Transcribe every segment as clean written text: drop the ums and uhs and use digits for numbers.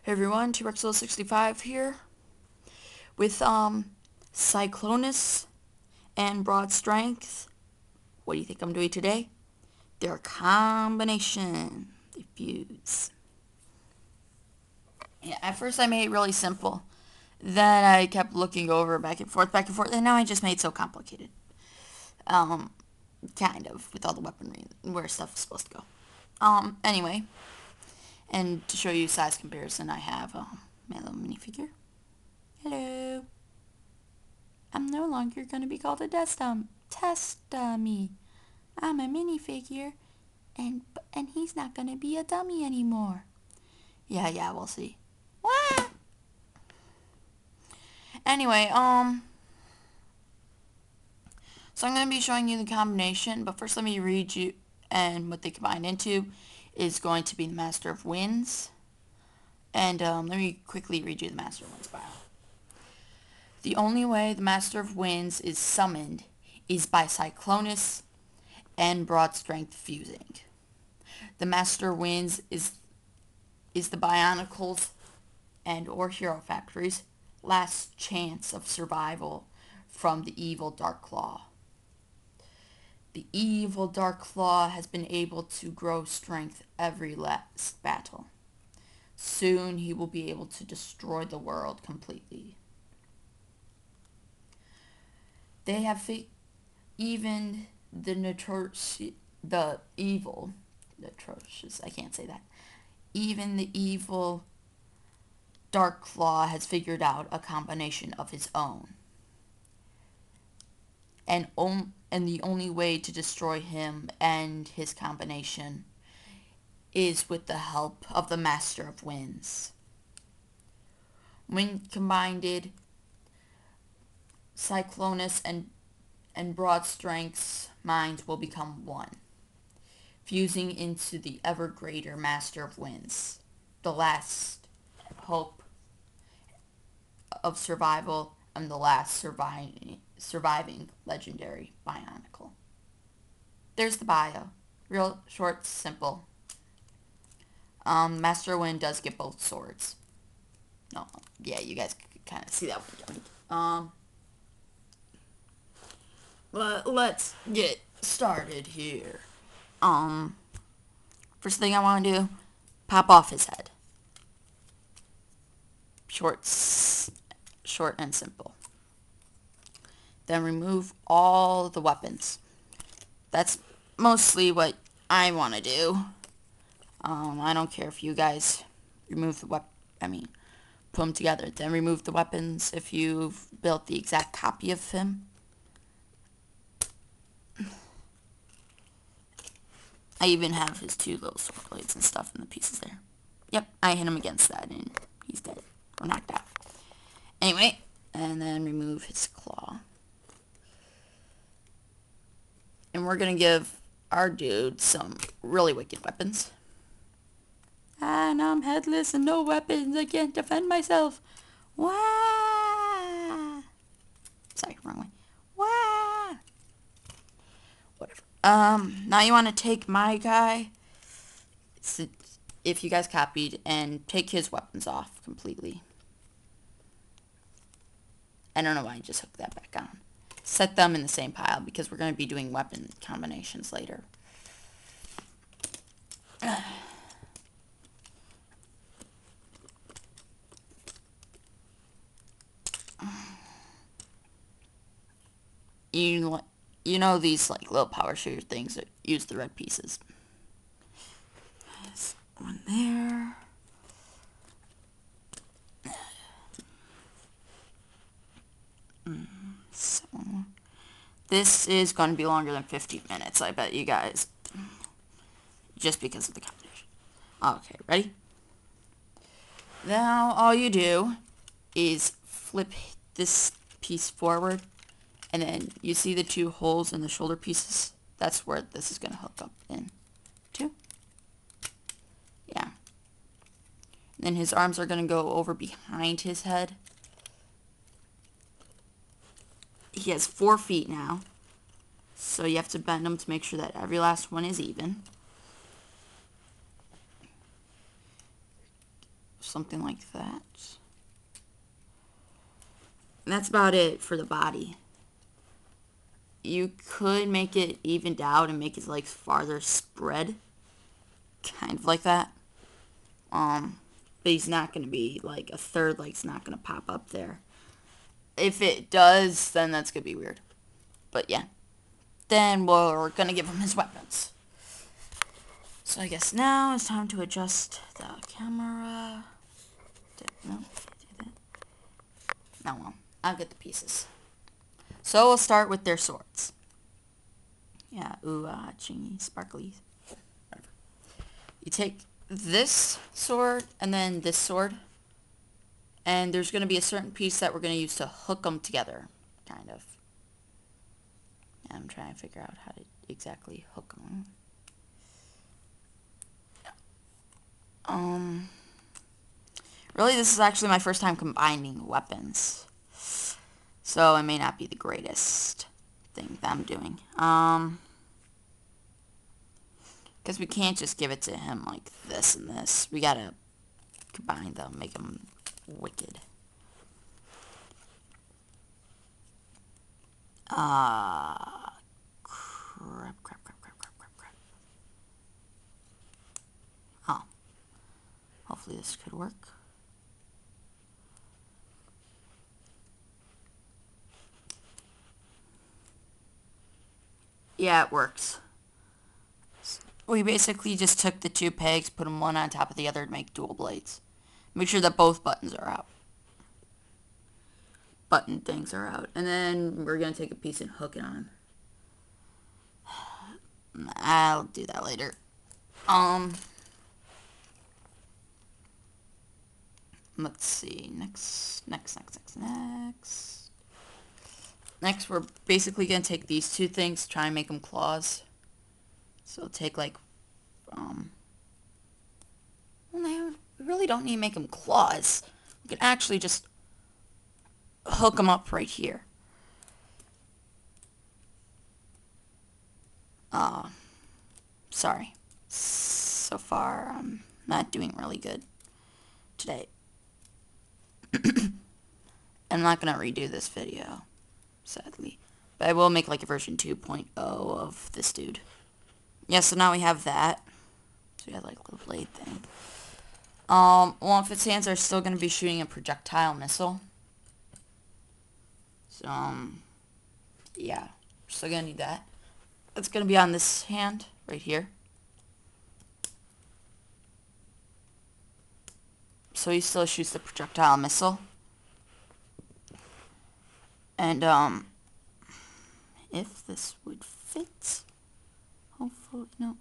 Hey everyone, T-Rexlo65 here with Cyclonus and Broad Strength. What do you think I'm doing today? Their combination. They fuse. Yeah, at first I made it really simple. Then I kept looking over back and forth, and now I just made it so complicated. Kind of, with all the weaponry and where stuff is supposed to go. Anyway, and to show you size comparison, I have my little minifigure. Hello. I'm no longer going to be called a test dummy. I'm a minifigure, and he's not going to be a dummy anymore. Yeah, we'll see. What? Anyway, so I'm going to be showing you the combination, but first let me read you, and what they combine into is going to be the Master of Winds. And let me quickly read you the Master of Winds bio. The only way the Master of Winds is summoned is by Cyclonus and Broad Strength fusing. The Master of Winds is the Bionicles and or Hero Factory's last chance of survival from the evil Dark Claw. The evil Dark Claw has been able to grow strength every last battle. Soon he will be able to destroy the world completely. They have even the even the evil Dark Claw has figured out a combination of his own. And the only way to destroy him and his combination is with the help of the Master of Winds. When combined, Cyclonus and Broad Strength's minds will become one, fusing into the ever greater Master of Winds, the last hope of survival and the last surviving legendary Bionicle. There's the bio. Real short, simple. Master of Wind does get both swords. No, yeah, you guys can kind of see that one. Let's get started here. First thing I want to do, pop off his head. Short and simple. Then remove all the weapons. That's mostly what I want to do. I don't care if you guys remove the put them together. Then remove the weapons if you've built the exact copy of him. I even have his two little sword blades and stuff in the pieces there. Yep, I hit him against that and he's dead. Or knocked out. Anyway, and then remove his claw. And we're going to give our dude some really wicked weapons. And I'm headless and no weapons. I can't defend myself. Wah! Sorry, wrong way. Wah! Whatever. Now you want to take my guy, if you guys copied, and take his weapons off completely. I don't know why I just hooked that back on. Set them in the same pile because we're going to be doing weapon combinations later. You know these like little power shooter things that use the red pieces. There's one there. So this is going to be longer than 15 minutes, I bet you guys, just because of the combination. Okay, ready? Now all you do is flip this piece forward, and then you see the two holes in the shoulder pieces. That's where this is going to hook up in to. Yeah. And then his arms are going to go over behind his head. He has 4 feet now, so you have to bend them to make sure that every last one is even. something like that. And that's about it for the body. You could make it evened out and make his legs farther spread. Kind of like that. But he's not going to be, like, a third leg's not going to pop up there. If it does, then that's going to be weird. But yeah. Then we're going to give him his weapons. So I guess now it's time to adjust the camera. No, well, I'll get the pieces. So we'll start with their swords. Yeah, chingy, sparkly, whatever. You take this sword and then this sword. And there's going to be a certain piece that we're going to use to hook them together, kind of. I'm trying to figure out how to exactly hook them. Really, this is actually my first time combining weapons. So it may not be the greatest thing that I'm doing. Because we can't just give it to him like this and this. We gotta combine them, make them wicked. Crap. Oh. Hopefully this could work. Yeah, it works. We basically just took the two pegs, put them one on top of the other to make dual blades. Make sure that both buttons are out. Button things are out. And then we're going to take a piece and hook it on. I'll do that later. Let's see. Next, we're basically going to take these two things, try and make them claws. So take like, well, we really don't need to make them claws. We can actually just hook them up right here. Sorry. So far, I'm not doing really good today. I'm not going to redo this video, sadly. But I will make like a version 2.0 of this dude. Yeah, so now we have that. So we have like a little blade thing. Well, if its hands are still going to be shooting a projectile missile. So, yeah. We're still going to need that. It's going to be on this hand, right here. So he still shoots the projectile missile. And, if this would fit, hopefully, no.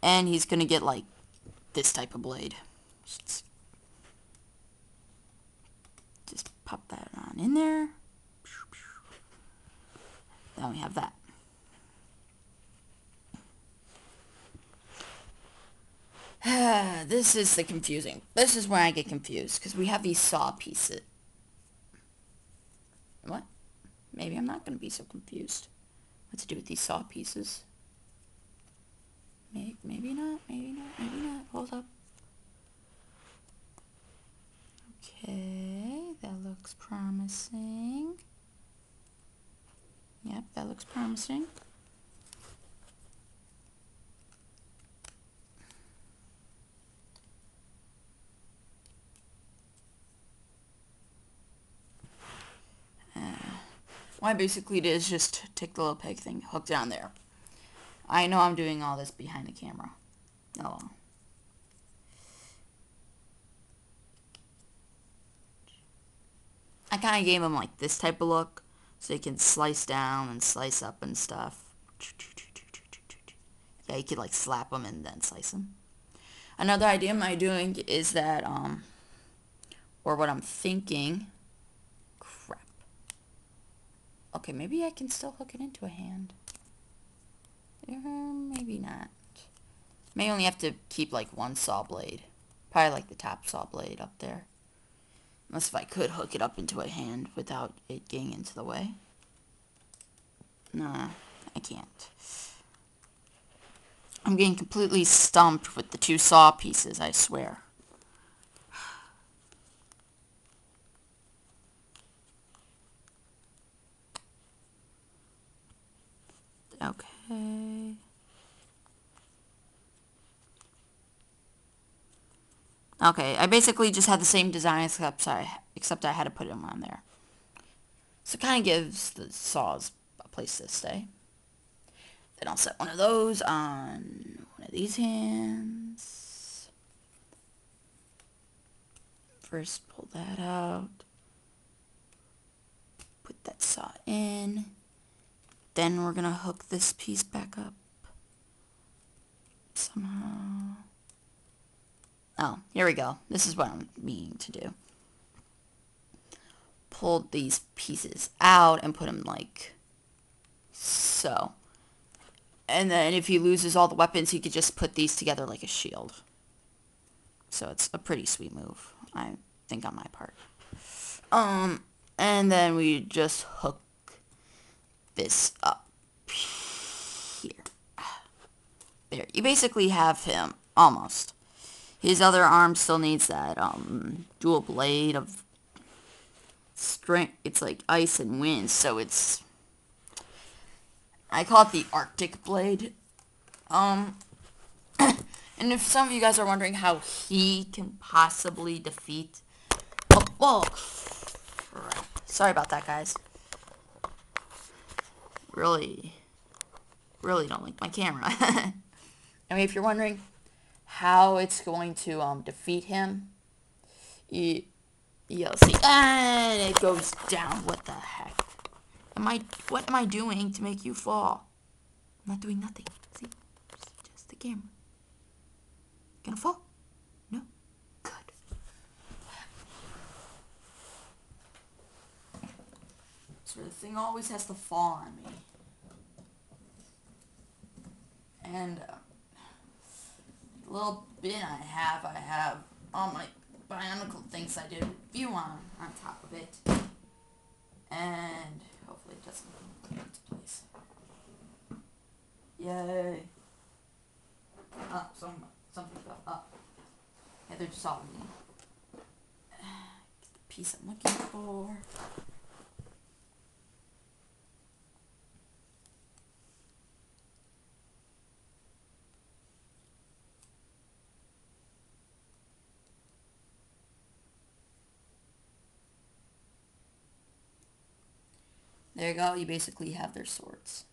And he's gonna get, like, this type of blade. Just pop that on in there. Then we have that. This is the confusing. This is where I get confused, because we have these saw pieces. What? Maybe I'm not going to be so confused. What to do with these saw pieces? Maybe not. Hold up. Okay, that looks promising. Yep, that looks promising. What I basically did is just take the little peg thing, hook down there. I know I'm doing all this behind the camera. Oh well. I kind of gave him like this type of look, so he can slice down and slice up and stuff. Yeah, you could like slap him and then slice him. Another idea I'm doing is that, or what I'm thinking. Crap. Okay, maybe I can still hook it into a hand. Maybe not. May only have to keep like one saw blade. Probably like the top saw blade up there. Unless if I could hook it up into a hand without it getting into the way. Nah, I can't. I'm getting completely stumped with the two saw pieces, I swear. Okay. Okay, I basically just had the same design except I had to put them on there. So it kind of gives the saws a place to stay. Then I'll set one of those on one of these hands. First pull that out. Put that saw in. Then we're going to hook this piece back up. Somehow. Oh, here we go. This is what I'm meaning to do. Pull these pieces out and put them like so. And then if he loses all the weapons, he could just put these together like a shield. So it's a pretty sweet move, I think, on my part. And then we just hook this up here. There, you basically have him, almost. His other arm still needs that, dual blade of strength. It's like ice and wind, so it's... I call it the Arctic blade. And if some of you guys are wondering how he can possibly defeat... Oh, crap. Sorry about that, guys. Really don't like my camera. I mean, if you're wondering how it's going to defeat him, you'll see. And it goes down. What the heck? What am I doing to make you fall? I'm not doing nothing. See? Just the camera. Gonna fall? No? Good. So the thing always has to fall on me. And the little bin I have all my bionicle things I did a review on top of it. And hopefully it doesn't come into place. Yay. Oh, something fell up. Yeah, they're just all me. Get the piece I'm looking for. There you go, you basically have their swords.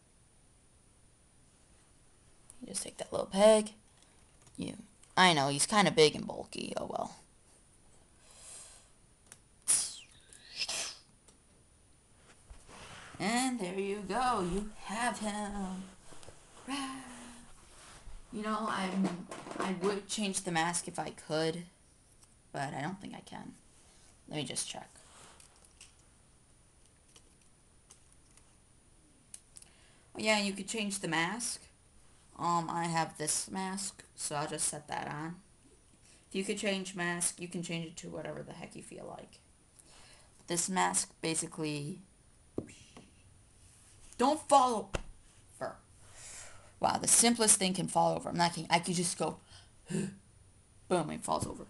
You just take that little peg. I know, he's kind of big and bulky, oh well. And there you go, you have him. You know, I would change the mask if I could, but I don't think I can. Let me just check. Well, yeah, you could change the mask. I have this mask, so I'll just set that on. If you could change mask, you can change it to whatever the heck you feel like. This mask basically... Don't fall over. Wow, the simplest thing can fall over. I'm not kidding. I could just go... Boom, it falls over.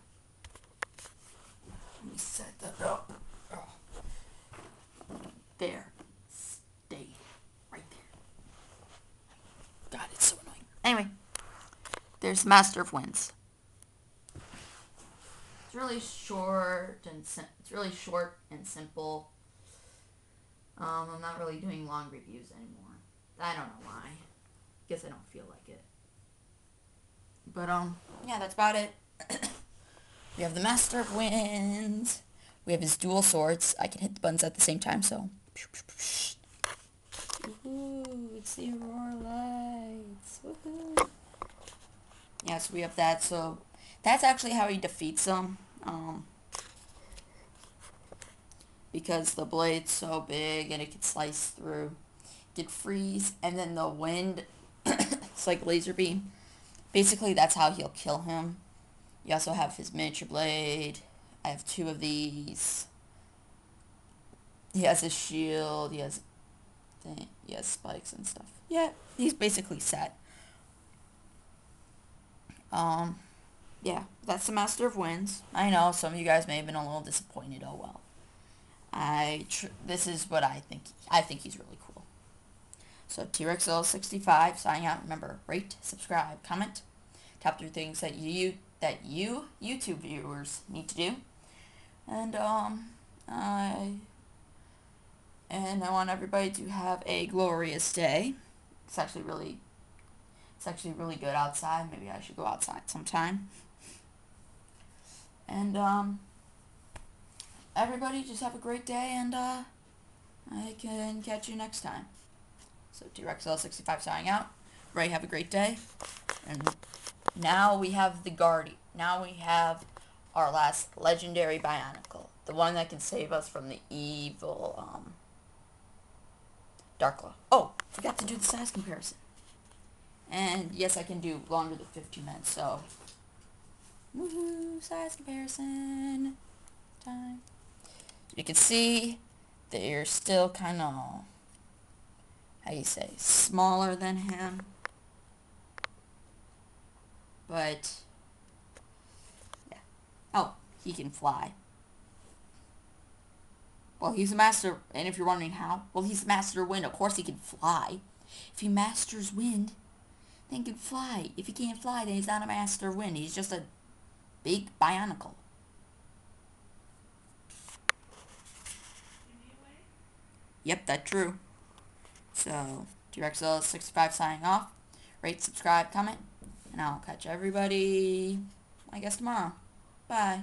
Let me set that up. There. Stay. Right there. God, it's so annoying. Anyway, there's Master of Winds. It's really short and simple. I'm not really doing long reviews anymore. I don't know why. Guess I don't feel like it. But yeah, that's about it. We have the Master of Winds. We have his dual swords. I can hit the buttons at the same time, so. Woohoo! It's the Aurora Lights. Woohoo! Yeah, so we have that. So that's actually how he defeats them. Because the blade's so big and it can slice through. Did freeze, and then the wind, it's like laser beam. Basically, that's how he'll kill him. You also have his miniature blade. I have two of these. He has a shield. He has spikes and stuff. Yeah, he's basically set. Um, yeah, that's the Master of Winds. I know some of you guys may have been a little disappointed. Oh well. This is what I think. I think he's really cool. So TRexL65 signing out. Remember, rate, subscribe, comment, top 3 things that you YouTube viewers need to do. And I want everybody to have a glorious day. It's actually really good outside. Maybe I should go outside sometime. And everybody just have a great day, and I can catch you next time. So TRexL65 signing out. Ray, have a great day. And now we have the Guardian. Now we have our last legendary Bionicle. The one that can save us from the evil Darklaw. Oh, forgot to do the size comparison. And yes, I can do longer than 15 minutes, so woohoo, size comparison time. You can see they're still kind of, how you say, smaller than him. But, yeah. Oh, he can fly. Well, he's a master, and if you're wondering how, well, he's a master of wind. Of course he can fly. If he masters wind, then he can fly. If he can't fly, then he's not a master of wind. He's just a big Bionicle. Yep, that's true. So, TRexL65 signing off. Rate, subscribe, comment, and I'll catch everybody, I guess, tomorrow. Bye.